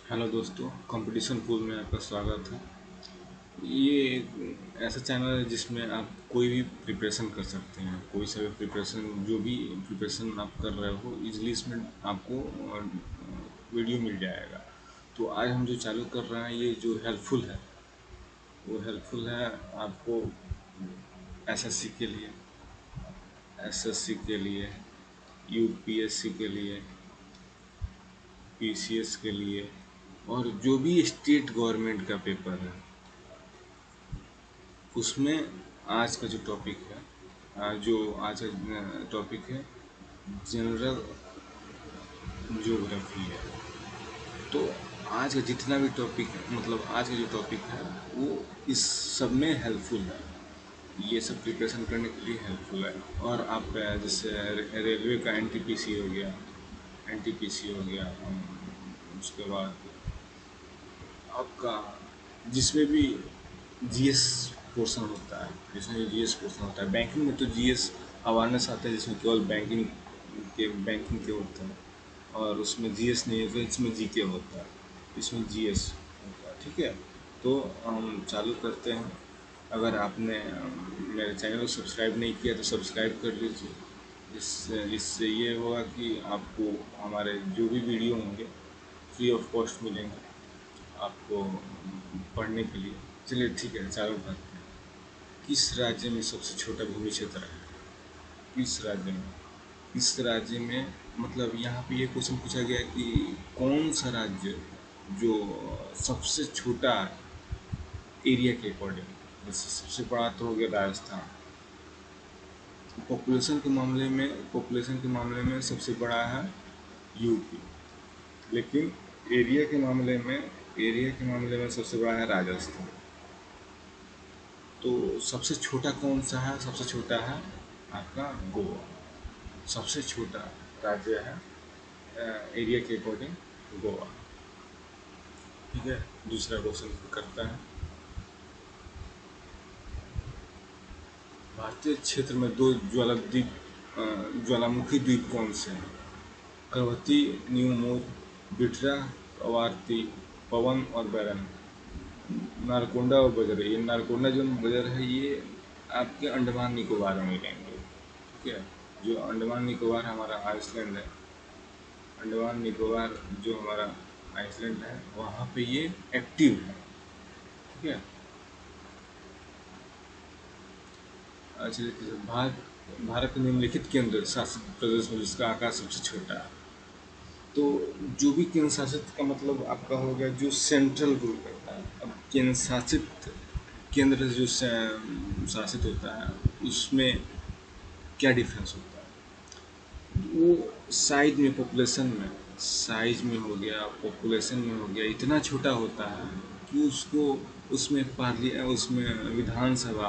Hello दोस्तों, competition pool में आपका स्वागत है। ये एक ऐसा चैनल है जिसमें आप कोई भी प्रिपरेशन कर सकते हैं। कोई सा भी प्रिपरेशन, जो भी प्रिपरेशन आप कर रहे हो, इजली इसमें आपको वीडियो मिल जाएगा। तो आज हम जो चालू कर रहे हैं, ये जो हेल्पफुल है वो हेल्पफुल है आपको एसएससी के लिए, यूपीएससी के लिए, पीसीएस के लिए, और जो भी स्टेट गवर्नमेंट का पेपर है उसमें आज का जो टॉपिक है, जो आज का टॉपिक है, जनरल ज्योग्राफी है। तो आज का जितना भी टॉपिक है, मतलब आज का जो टॉपिक है वो इस सब में हेल्पफुल है। ये सब प्रिपरेशन करने के लिए हेल्पफुल है। और आप जैसे रेलवे का एनटीपीसी हो गया, उसके बाद आपका जिसमें भी जीएस पोर्शन होता है, बैंकिंग में तो जीएस अवेयरनेस आता है, जिसमें केवल बैंकिंग के होता है। और उसमें जीएस नहीं होता, इसमें जीके होता है, इसमें जीएस होता है। ठीक है, तो हम चालू करते हैं। अगर आपने मेरे चैनल को सब्सक्राइब नहीं किया तो सब्सक्राइब कर लीजिए। इससे ये होगा कि आपको हमारे जो भी वीडियो होंगे फ्री ऑफ कॉस्ट मिलेंगे आपको पढ़ने के लिए। चलिए ठीक है, चालू करते हैं। किस राज्य में सबसे छोटा भूमि क्षेत्र है? किस राज्य में? इस राज्य में, मतलब यहाँ पे ये क्वेश्चन पूछा गया कि कौन सा राज्य जो सबसे छोटा एरिया के अकॉर्डिंग, जैसे सबसे बड़ा तो हो गया राजस्थान, पॉपुलेशन के मामले में सबसे बड़ा है यूपी, लेकिन एरिया के मामले में सबसे बड़ा है राजस्थान। तो सबसे छोटा कौन सा है? सबसे छोटा है आपका गोवा। सबसे छोटा राज्य है एरिया के अकॉर्डिंग गोवा। ठीक है, दूसरा क्वेश्चन करता है। भारतीय क्षेत्र में दो ज्वालामुखी द्वीप कौन से हैं? करवती, न्यूमोर, बिठरा, कवारती, पवन और बैरन। नारकोंडा और बजर। ये नारकोंडा जो बजर है, ये आपके अंडमान निकोबार में मिलेंगे। ठीक है, जो अंडमान निकोबार हमारा आइसलैंड है, अंडमान निकोबार जो हमारा आइसलैंड है, वहाँ पे ये एक्टिव है। ठीक है, अच्छा, भारत के निम्नलिखित केंद्र शासित प्रदेश में जिसका आकार सबसे छोटा है। तो जो भी केंद्र शासित का मतलब आपका हो गया जो सेंट्रल रूल करता है। अब केंद्र शासित, केंद्र जो शासित होता है उसमें क्या डिफरेंस होता है? वो साइज में हो गया, पॉपुलेशन में हो गया, इतना छोटा होता है कि उसको उसमें विधानसभा,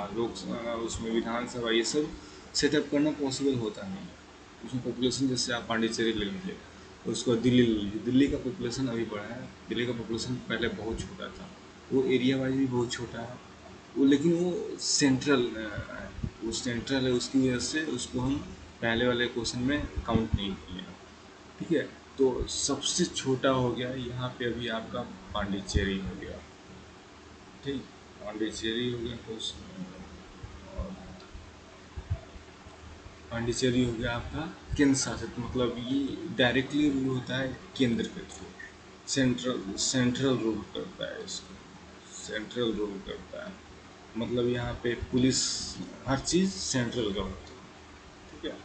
उसमें विधानसभा, ये सब सेटअप करना पॉसिबल होता नहीं। उसमें पॉपुलेशन, जैसे आप पांडिचेरी ले लीजिए, उसको दिल्ली ले लीजिए। दिल्ली का पॉपुलेशन अभी बढ़ा है, दिल्ली का पॉपुलेशन पहले बहुत छोटा था। वो एरिया वाइज भी बहुत छोटा है वो, लेकिन वो सेंट्रल है, उसकी वजह से उसको हम पहले वाले क्वेश्चन में काउंट नहीं किए। ठीक है, तो सबसे छोटा हो गया यहाँ पे अभी आपका पांडिचेरी हो गया। ठीक, पांडिचेरी हो गया और पांडिचेरी हो गया आपका केंद्र शासित, मतलब ये डायरेक्टली रूल होता है केंद्र के थ्रू। सेंट्रल रूल करता है इसको, सेंट्रल रूल करता है। मतलब यहाँ पे पुलिस, हर चीज़ सेंट्रल का होता है। ठीक है,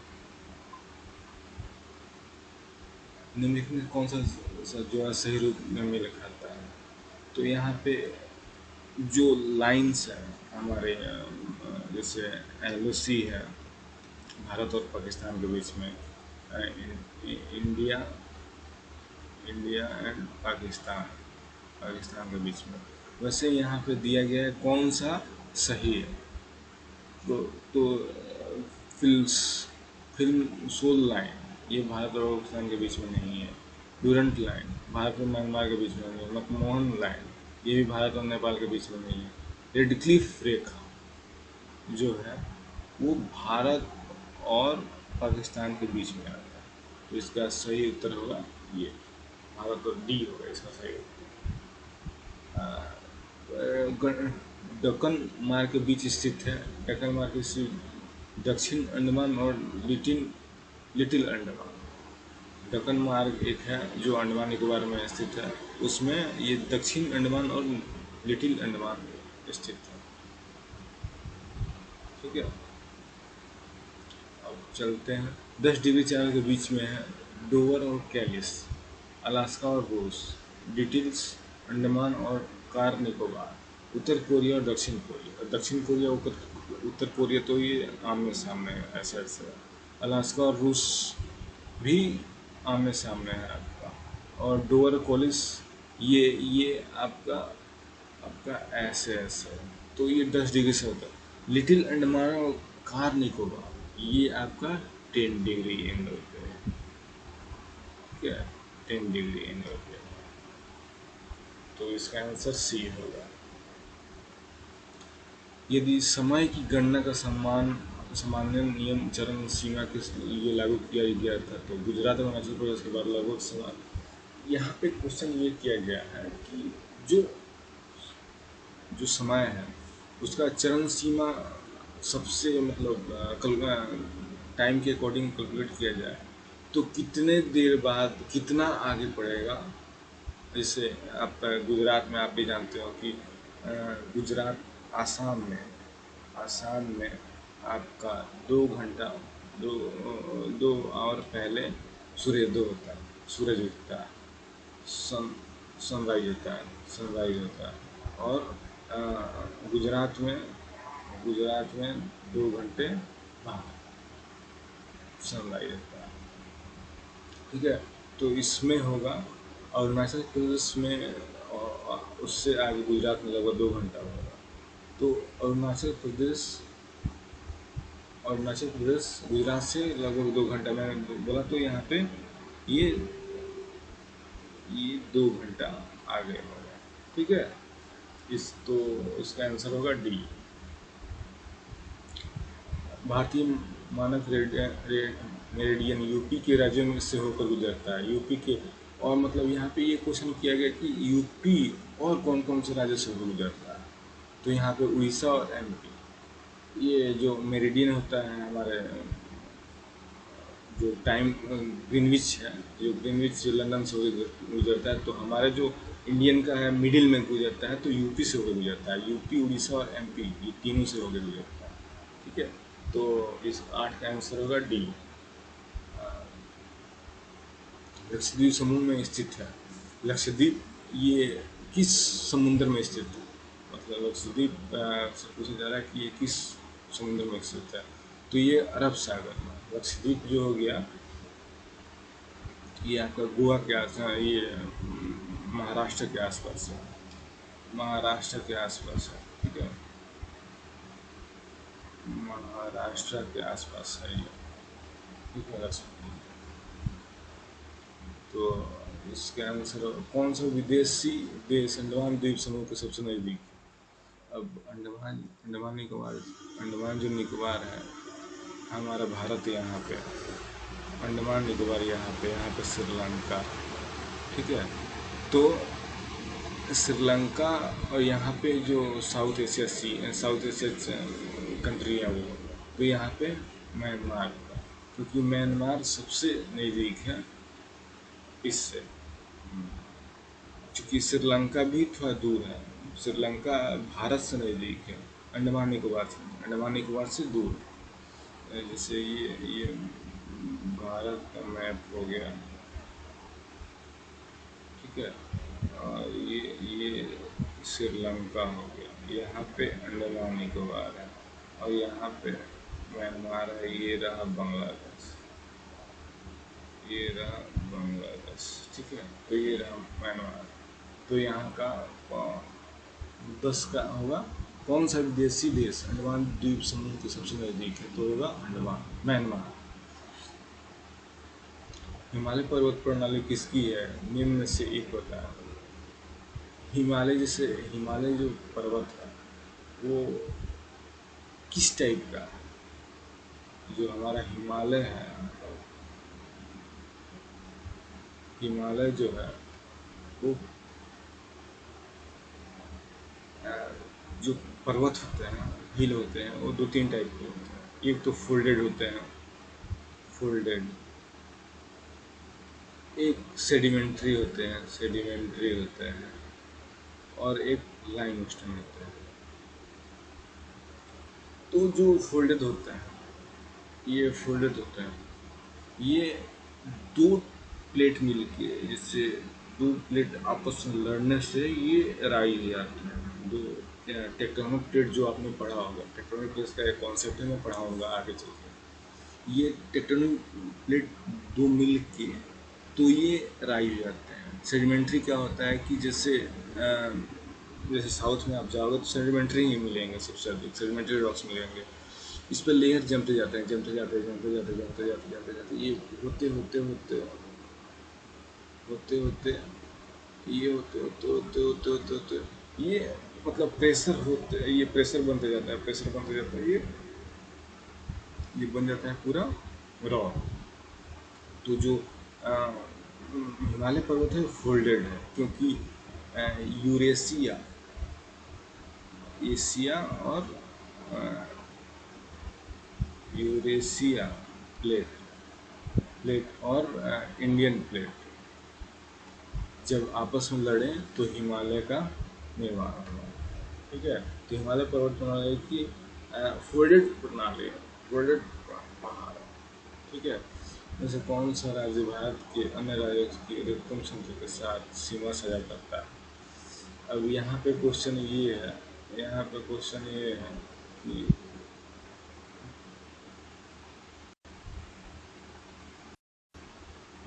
निम्नलिखित में कौन सा जो है सही रूप में मेल खाता है? तो यहाँ पे जो लाइंस है हमारे, जैसे एलओसी है भारत और पाकिस्तान के बीच में, इंडिया इंडिया एंड पाकिस्तान के बीच में, वैसे यहाँ पे दिया गया है कौन सा सही है। तो फिल्स फिल्म सोल लाइन, ये भारत और पाकिस्तान के बीच में नहीं है। डूरंट लाइन भारत और म्यांमार के बीच में नहीं है। मकमोहन लाइन, ये भी भारत और नेपाल के बीच में नहीं है। रेड क्लिफ रेखा जो है वो भारत और पाकिस्तान के बीच में आता है। तो इसका सही उत्तर होगा ये। भारत और डी होगा इसका सही। दक्कन मार्ग के बीच स्थित है। दक्कन मार्ग के स्थित दक्षिण अंडमान और लिटिल लिटिल अंडमान। दक्कन मार्ग एक है जो अंडमान निकोबार में स्थित है, उसमें ये दक्षिण अंडमान और लिटिल अंडमान स्थित है। ठीक है, अब चलते हैं। 10 डिग्री चैनल के बीच में है डोवर और कैलिस, अलास्का और रूस, डिटेल्स अंडमान और कार निकोबार, उत्तर कोरिया और दक्षिण कोरिया। दक्षिण कोरिया उत्तर कोरिया तो ये आमने सामने है, ऐसा ऐसा। अलास्का और रूस भी आमने सामने है आपका। और डोवर कोलिस ये आपका आपका ऐसे ऐसे। तो ये 10 डिग्री से होता है। लिटिल अंडमान और कार निकोबार ये आपका 10 डिग्री एंगल पे है। क्या 10 डिग्री एंगल पे। तो इसका आंसर सी होगा। यदि समय की गणना का सामान्य नियम चरण सीमा के लिए लागू किया गया था तो गुजरात और अरुणाचल प्रदेश के बाद लगभग समान। यहाँ पे क्वेश्चन ये किया गया है कि जो जो समय है उसका चरण सीमा सबसे मतलब टाइम के अकॉर्डिंग कैलकुलेट किया जाए तो कितने देर बाद कितना आगे पड़ेगा। जैसे आप गुजरात में आप भी जानते हो कि गुजरात आसाम में आपका 2 घंटा दो 2 आवर पहले सूर्योदय होता है, सूरज उगता है, सन सनराइज होता है। और अ, गुजरात में 2 घंटे बाद सनराइज होता है। ठीक है, तो इसमें होगा। अरुणाचल प्रदेश में उससे आगे गुजरात में लगभग 2 घंटा होगा। तो अरुणाचल प्रदेश गुजरात से लगभग 2 घंटा मैंने बोला, तो यहाँ पे ये ये 2 घंटा आगे होगा। ठीक है, तो इसका आंसर होगा डी। भारतीय मानक मेरिडियन यूपी के राज्यों में से होकर गुजरता है। यूपी के, और मतलब यहाँ पे ये क्वेश्चन किया गया कि यूपी और कौन कौन से राज्य से होकर गुजरता है। तो यहाँ पे उड़ीसा और एमपी। ये जो मेरिडियन होता है हमारे जो टाइम ग्रीनविच है, जो ग्रीनविच लंदन से होकर गुजरता है, तो हमारे जो इंडियन का है मिडिल में गुजरता है, तो यूपी से होकर गुजरता है। यूपी, उड़ीसा और एमपी ये तीनों से होकर गुजरता है। ठीक है, तो इस 8 का आंसर होगा डी। लक्षद्वीप समूह में स्थित है। लक्षद्वीप ये किस समुद्र में स्थित है? मतलब लक्षद्वीप से पूछा जा रहा है कि ये किस समुद्र में स्थित है। तो ये अरब सागर में। लक्षद्वीप जो हो गया ये आपका गोवा के ये महाराष्ट्र के आसपास है। महाराष्ट्र के आसपास है। ठीक है, महाराष्ट्र के आसपास है ये। ठीक है, लक्षद्वीप। तो इसका आंसर कौन सा विदेशी देश अंडमान द्वीप समूह के सबसे नज़दीक है? अब अंडमान जो निकोबार है हमारा भारत यहाँ पे, अंडमान निकोबार यहाँ पे श्रीलंका। ठीक है, तो श्रीलंका और यहाँ पे जो साउथ एशिया कंट्री है वो, तो यहाँ पे म्यांमार, क्योंकि म्यांमार सबसे नज़दीक है इससे। चूँकि श्रीलंका भी थोड़ा दूर है। श्रीलंका भारत से नज़दीक है, अंडमान निकोबार से दूर है। जैसे ये भारत का मैप हो गया। ठीक है, और ये श्रीलंका हो गया। यहाँ पे अंडमान निकोबार है और यहाँ पे म्यांमार है। ये रहा बांग्लादेश, ये रहा बांग्लादेश। ठीक है, तो ये रहा म्यांमार। तो यहाँ का 10 का होगा कौन सा विदेशी देश अंडमान द्वीप समूह के सबसे नज़दीक है? तो होगा म्यांमार। हिमालय पर्वत प्रणाली किसकी है? निम्न में से एक होता है। हिमालय जो पर्वत है वो किस टाइप का है? जो हमारा हिमालय है, हिमालय जो है वो अ, जो पर्वत होते हैं, हिल होते हैं, वो दो तीन टाइप के होते हैं। एक तो फोल्डेड होते हैं, फोल्डेड। एक सेडिमेंट्री होते हैं, सेडिमेंट्री होते हैं। और एक लाइमस्टोन होते हैं। तो जो फोल्डेड होते हैं, ये फोल्डेड होते हैं, ये दो प्लेट मिलके, जैसे दो प्लेट आपस में लड़ने से ये राइज जाते हैं। दो टेक्टोनिक प्लेट जो आपने पढ़ा होगा, टेक्टोनिक प्लेट्स का एक कॉन्सेप्ट है, मैं पढ़ा होगा आगे चल के। ये टेक्टोनिक प्लेट दो मिल के तो ये राइज जाते हैं। सेडिमेंट्री क्या होता है कि जैसे साउथ में आप जाओगे तो सेडिमेंट्री ही मिलेंगे, सबसे अधिक सेडिमेंट्री रॉक्स मिलेंगे। इस पर लेयर जमते जाते हैं, जमते जाते हैं, जमते जाते जमते जाते जमते जाते, ये होते होते होते होते होते ये होते होते होते होते होते होते ये मतलब प्रेशर होते, ये प्रेशर बनते जाता है, प्रेशर बनते जाता है, ये बन जाता है पूरा रॉक। तो जो हिमालय पर्वत है फोल्डेड है, क्योंकि यूरेशिया, एशिया और अ, यूरेशिया प्लेट, प्लेट और इंडियन प्लेट जब आपस में लड़े तो हिमालय का निर्माण हुआ। ठीक है, तो हिमालय पर्वत प्रणाली की फोल्डेड प्रणाली है, फोल्डेड पहाड़। ठीक है, जैसे कौन सा राज्य भारत के अन्य राज्यों की अधिकतम संख्या के साथ सीमा साझा करता है? अब यहाँ पे क्वेश्चन ये है, यहाँ पे क्वेश्चन ये है कि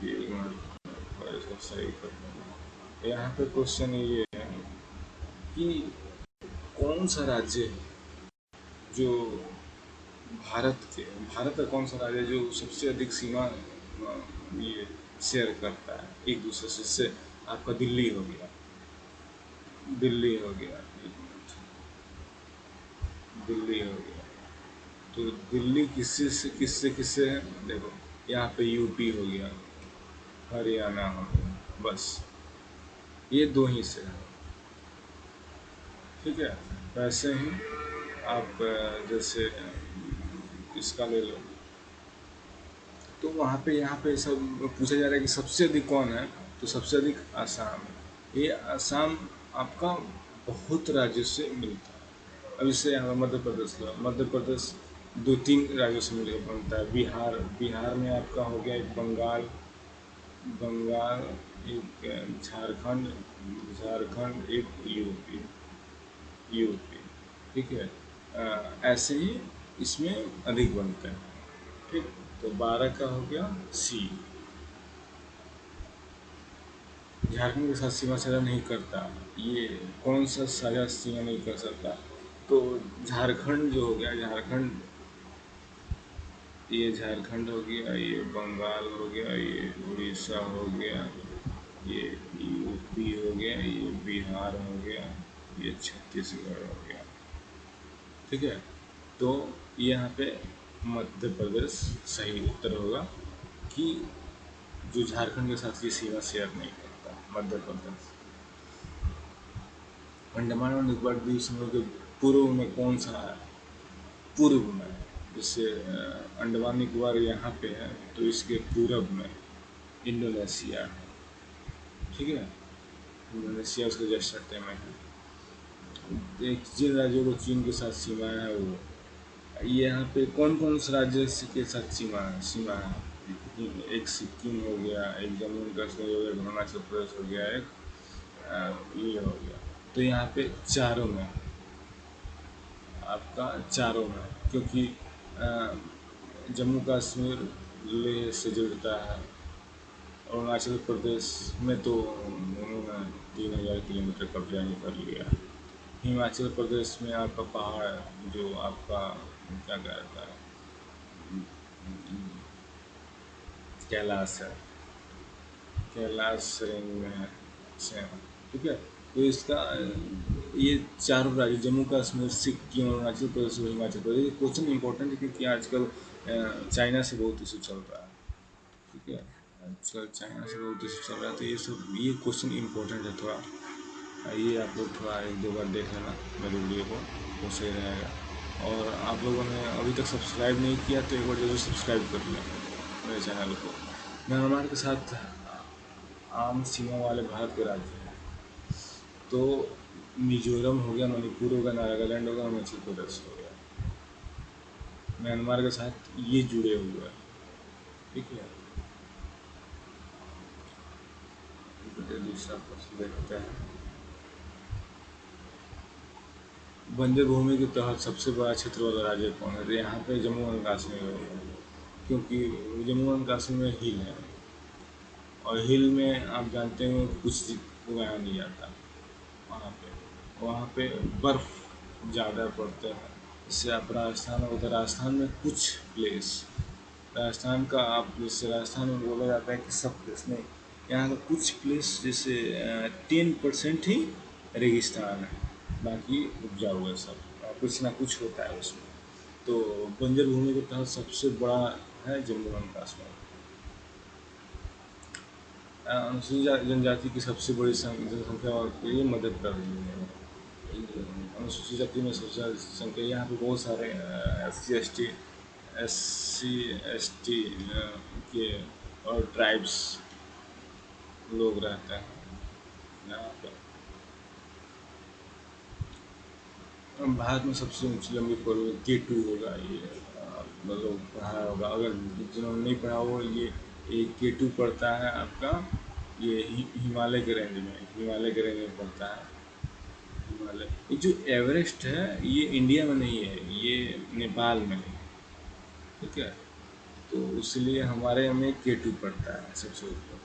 ये मैं इसको सही कर दूंगा। यहाँ पे क्वेश्चन ये है कि कौन सा राज्य है जो भारत का कौन सा राज्य है जो सबसे अधिक सीमा ये शेयर करता है एक दूसरे से? इससे आपका दिल्ली हो गया, दिल्ली हो गया, एक मिनट, दिल्ली हो गया। तो दिल्ली किससे किससे है? देखो, यहाँ पे यूपी हो गया, हरियाणा हो गया, बस ये दो ही से है। ठीक है, वैसे ही आप जैसे इसका ले लो, तो वहाँ पे यहाँ पे सब पूछा जा रहा है कि सबसे अधिक कौन है, तो सबसे अधिक आसाम है। ये आसाम आपका बहुत राज्यों से मिलता है। अब इससे यहाँ मध्य प्रदेश लो, मध्य प्रदेश दो तीन राज्यों से मिलकर बनता है। बिहार, बिहार में आपका हो गया एक बंगाल, बंगाल एक झारखंड, झारखंड एक यूपी, यूपी। ठीक है, ऐसे ही इसमें अधिक बनते हैं। ठीक, तो 12 का हो गया सी। झारखंड के साथ सीमा साझा नहीं करता, ये कौन सा साझा सीमा नहीं कर सकता? तो झारखंड जो हो गया, झारखंड, ये झारखंड हो गया, ये बंगाल हो गया, ये उड़ीसा हो गया, ये यूपी हो गया, ये बिहार हो गया, ये छत्तीसगढ़ हो गया। ठीक है, तो यहाँ पे मध्य प्रदेश सही उत्तर होगा कि जो झारखंड के साथ ये सीमा शेयर नहीं करता, मध्य प्रदेश। अंडमान और निकोबार द्वीप समूह के पूर्व में कौन सा है? पूर्व में, जैसे अंडमान निकोबार यहाँ पे है, तो इसके पूरब में इंडोनेशिया है। ठीक है, इंडोनेशिया उसके जस्ट सट्टे में है। एक जिन राज्यों को चीन के साथ सीमा है वो, ये यहाँ पे कौन कौन से राज्य के साथ सीमा है? एक सिक्किम हो गया, एक जम्मू कश्मीर हो गया, एक अरुणाचल प्रदेश हो गया, एक ये हो गया। तो यहाँ पे चारों में, आपका चारों में, क्योंकि जम्मू कश्मीर लेह से जुड़ता है, अरुणाचल प्रदेश में तो उन्होंने 3,000 किलोमीटर कब्जा ही कर लिया। हिमाचल प्रदेश में आपका पहाड़ जो आपका क्या कहता है, कैलाश है, कैलाश रेंज में है, सेम। ठीक है, तो इसका ये चारों राज्य जम्मू कश्मीर, सिक्किम, अरुणाचल प्रदेश और हिमाचल प्रदेश, क्वेश्चन इंपॉर्टेंट है क्योंकि आजकल चाइना से बहुत इशू चल रहा है। ठीक है, आजकल चाइना से बहुत इशू चल रहा है, तो ये क्वेश्चन इम्पोर्टेंट है थोड़ा। ये आप लोग थोड़ा एक दो बार देख लेना मेरे वीडियो को, वो सही रहेगा। और आप लोगों ने अभी तक सब्सक्राइब नहीं किया तो एक बार जरूर सब्सक्राइब कर लें मेरे चैनल को। म्यांमार के साथ आम सीमा वाले भारत के राज्य हैं, तो मिजोरम हो गया, मणिपुर हो गया, नागालैंड हो गया, अरुणाचल प्रदेश हो गया, म्यांमार के साथ ये जुड़े हुए हैं। ठीक है, दूसरा प्रश्न देखते हैं। बंजर भूमि के तहत सबसे बड़ा क्षेत्र वाला राज्य कौन है? तो यहाँ पे जम्मू एंड कश्मीर है, क्योंकि जम्मू एंड कश्मीर में हिल है, और हिल में आप जानते हैं कुछ उगाया नहीं जाता। वहाँ पे बर्फ़ ज़्यादा पड़ते हैं। जैसे आप राजस्थान हो तो राजस्थान में कुछ प्लेस, राजस्थान का आप जैसे राजस्थान में बोला जाता है कि सब प्लेस नहीं, यहाँ का कुछ प्लेस जैसे 10% ही रेगिस्तान है, बाकी उपजाऊ है सब, कुछ ना कुछ होता है उसमें। तो बंजर भूमि के तहत सबसे बड़ा है जम्मू एंड कश्मीर। अनुसूचित जनजाति की सबसे बड़ी जनसंख्या के लिए मदद कर रही है। अनुसूचित जाति में सबसे ज़्यादा संख्या, यहाँ पे बहुत सारे एस सी एस टी के और ट्राइब्स लोग रहते हैं यहाँ पे। भारत में सबसे ऊंची लंबी पर्वत K2 होगा, ये मतलब पढ़ा होगा, अगर जिन्होंने नहीं पढ़ा हो, ये K2 पड़ता है आपका, ये हिमालय के रेंज में, हिमालय के रेंज में पड़ता है। हिमालय, ये जो एवरेस्ट है ये इंडिया में नहीं है, ये नेपाल में है। ठीक है, तो इसलिए हमारे में K2 पड़ता है सबसे ऊपर।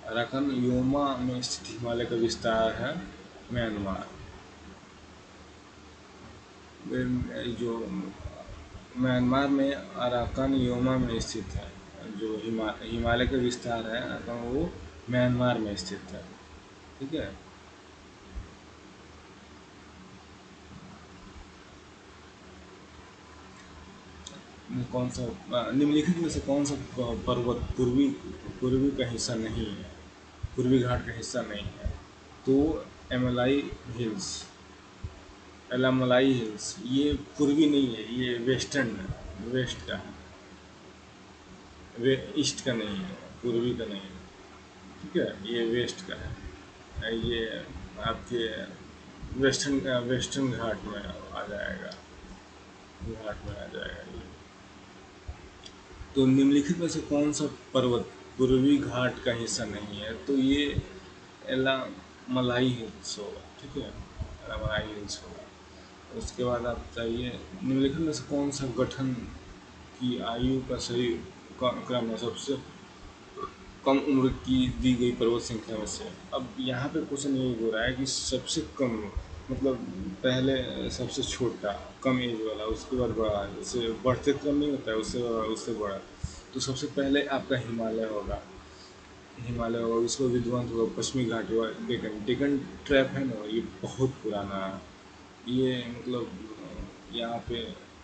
अराकन योमा में स्थित हिमालय का विस्तार है म्यांमार। जो म्यांमार में अराकन योमा में स्थित है, जो हिमालय का विस्तार है अराकन, वो म्यांमार में स्थित है। ठीक है, कौन सा निम्नलिखित में से कौन सा पर्वत पूर्वी का हिस्सा नहीं है, पूर्वी घाट का हिस्सा नहीं है? तो एमलाई हिल्स, एलामलाई हिल्स, ये पूर्वी नहीं है, ये वेस्टर्न है, वेस्ट का है, वे ईस्ट का नहीं है, पूर्वी का नहीं है। ठीक है, ये वेस्ट का है, ये आपके वेस्टर्न घाट में आ जाएगा, घाट में आ जाएगा ये। तो निम्नलिखित में से कौन सा पर्वत पूर्वी घाट का हिस्सा नहीं है? तो ये एला मलाई हिल्स होगा। ठीक है, एला मलाई हिल्स होगा। उसके बाद आप चाहिए निम्नलिखित में से कौन सा गठन की आयु का सही क्रम है, सबसे कम उम्र की दी गई पर्वत श्रृंखला में से? अब यहाँ पे क्वेश्चन यही हो रहा है कि सबसे कम, मतलब पहले सबसे छोटा कम एज वाला, उसके बाद बड़ा, जैसे बढ़ते क्रम नहीं होता है, उससे बड़ा। तो सबसे पहले आपका हिमालय होगा, हिमालय होगा, उसके बाद विध्वंस होगा, पश्चिमी घाट होगा, डेकन, डेकन ट्रैप है ना, ये बहुत पुराना है। ये मतलब यहाँ पे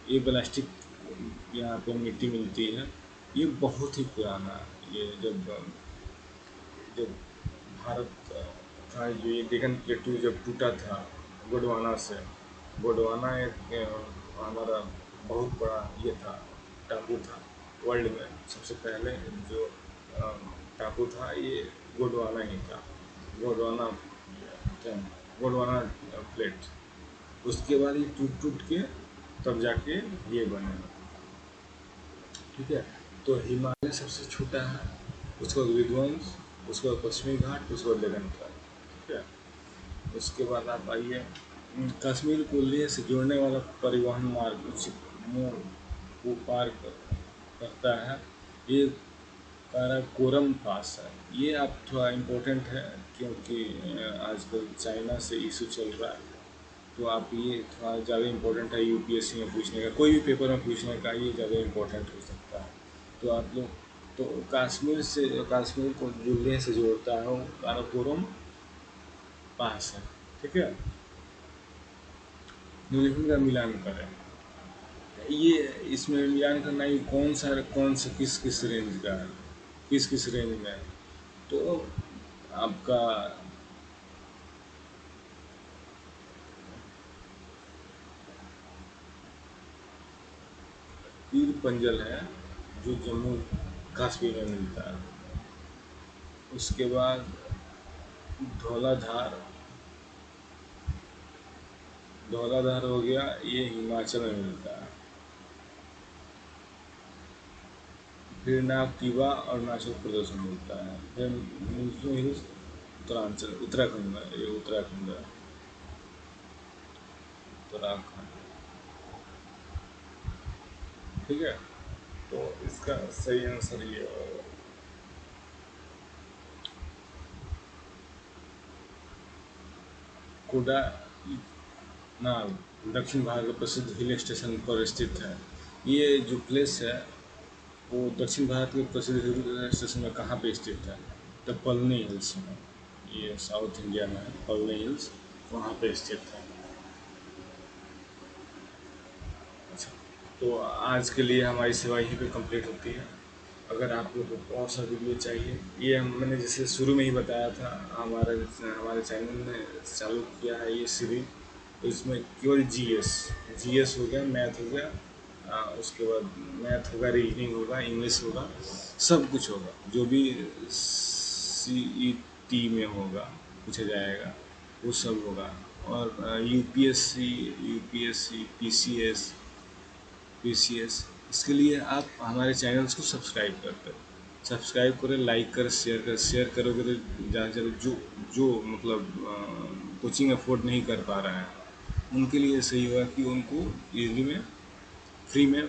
ये प्लास्टिक, यहाँ पे मिट्टी मिलती है, ये बहुत ही पुराना है। ये जब भारत का जो ये डेक्कन प्लेटू जब टूटा था गोंडवाना से, गोंडवाना एक हमारा बहुत बड़ा ये था, टापू था, वर्ल्ड में सबसे पहले जो अ, टापू था ये गोंडवाना ही था, गोंडवाना, गोंडवाना प्लेट। उसके बाद ये टूट टूट के तब जाके ये बने। ठीक है, तो हिमालय सबसे छोटा है, उसके बाद विध्वंस, उसके बाद पश्चिमी घाट, उसके बाद डेक्कन ट्राइब। ठीक है, उसके बाद आप आइए, कश्मीर को लेह से जोड़ने वाला परिवहन मार्ग मोड़ को पार करता है, ये काराकोरम पास है। ये आप थोड़ा इम्पोर्टेंट है, क्योंकि आजकल चाइना से इशू चल रहा है, तो आप ये थोड़ा ज़्यादा इम्पोर्टेंट है यूपीएससी में पूछने का, कोई भी पेपर में पूछने का ये ज़्यादा इम्पोर्टेंट हो सकता है। तो आप लोग, तो कश्मीर को जो लेह से जोड़ता है वो काराकोरम पास है। ठीक है, निम्नलिखित का मिलान करें। ये इसमें मिलान करना है कि कौन सा किस किस रेंज का है, किस किस रेंज में है। तो आपका पीर पंजल है जो जम्मू कश्मीर में मिलता है। उसके बाद धौलाधार, धौलाधार हो गया, ये हिमाचल में मिलता है। फिर नागतीवा अरुणाचल प्रदेश में मिलता है। फिर मिल्टन हिल्स उत्तरांचल, उत्तराखंड में, ये उत्तराखंड है, उत्तराखंड। ठीक है, तो इसका सही आंसर ये होगा। कोडा नाग दक्षिण भारत का प्रसिद्ध हिल स्टेशन पर स्थित है। ये जो प्लेस है वो दक्षिण भारत के प्रसिद्ध हिल स्टेशन में कहाँ पे स्थित है? द पलनी हिल्स में। ये साउथ इंडिया में है, पलनी हिल्स, वहाँ पे स्थित है। अच्छा, तो आज के लिए हमारी सेवा यहीं पे कंप्लीट होती है। अगर आप लोग को और सा वीडियो चाहिए, ये मैंने जैसे शुरू में ही बताया था, हमारे चैनल ने चालू किया है ये सीरीज। तो इसमें केवल जीएस हो गया, मैथ हो गया, उसके बाद मैथ होगा, रीजनिंग होगा, इंग्लिश होगा, सब कुछ होगा जो भी सीईटी में होगा पूछा जाएगा वो सब होगा। और यूपीएससी पीसीएस, इसके लिए आप हमारे चैनल्स को सब्सक्राइब करते हैं, सब्सक्राइब करें, लाइक करें, शेयर करोगे तो ज़्यादा से ज़्यादा जो मतलब कोचिंग अफोर्ड नहीं कर पा रहे हैं उनके लिए सही होगा कि उनको इजली में, फ्री में,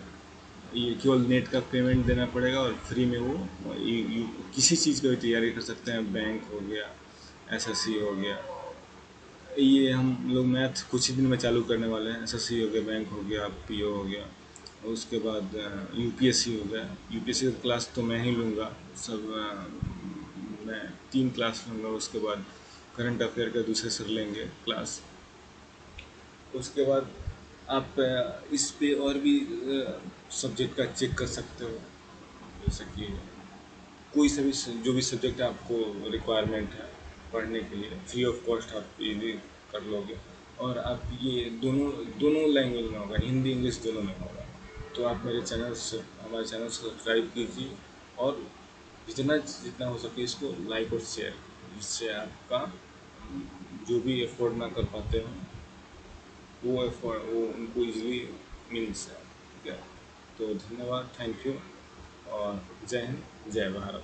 ये केवल नेट का पेमेंट देना पड़ेगा और फ्री में वो किसी चीज़ की भी तैयारी कर सकते हैं। बैंक हो गया, एसएससी हो गया, ये हम लोग मैथ कुछ ही दिन में चालू करने वाले हैं। एसएससी हो गया, बैंक हो गया, पीओ हो गया, और उसके बाद यूपीएससी हो गया। यूपीएससी का क्लास तो मैं ही लूँगा, सब मैं 3 क्लास लूँगा। उसके बाद करंट अफेयर का दूसरे सर लेंगे क्लास। उसके बाद आप इस पे और भी सब्जेक्ट का चेक कर सकते हो, जैसे कि कोई सा भी जो भी सब्जेक्ट आपको रिक्वायरमेंट है पढ़ने के लिए, फ्री ऑफ कॉस्ट आप ये कर लोगे। और आप ये दोनों दोनों लैंग्वेज में होगा, हिंदी इंग्लिश दोनों में होगा। तो आप हमारे चैनल से सब्सक्राइब कीजिए, और जितना जितना हो सके इसको लाइक और शेयर, जिससे आपका जो भी अफोर्ड ना कर पाते हो वो उनको इजीली मिल जाए। ठीक है, तो धन्यवाद, थैंक यू, और जय हिंद, जय भारत।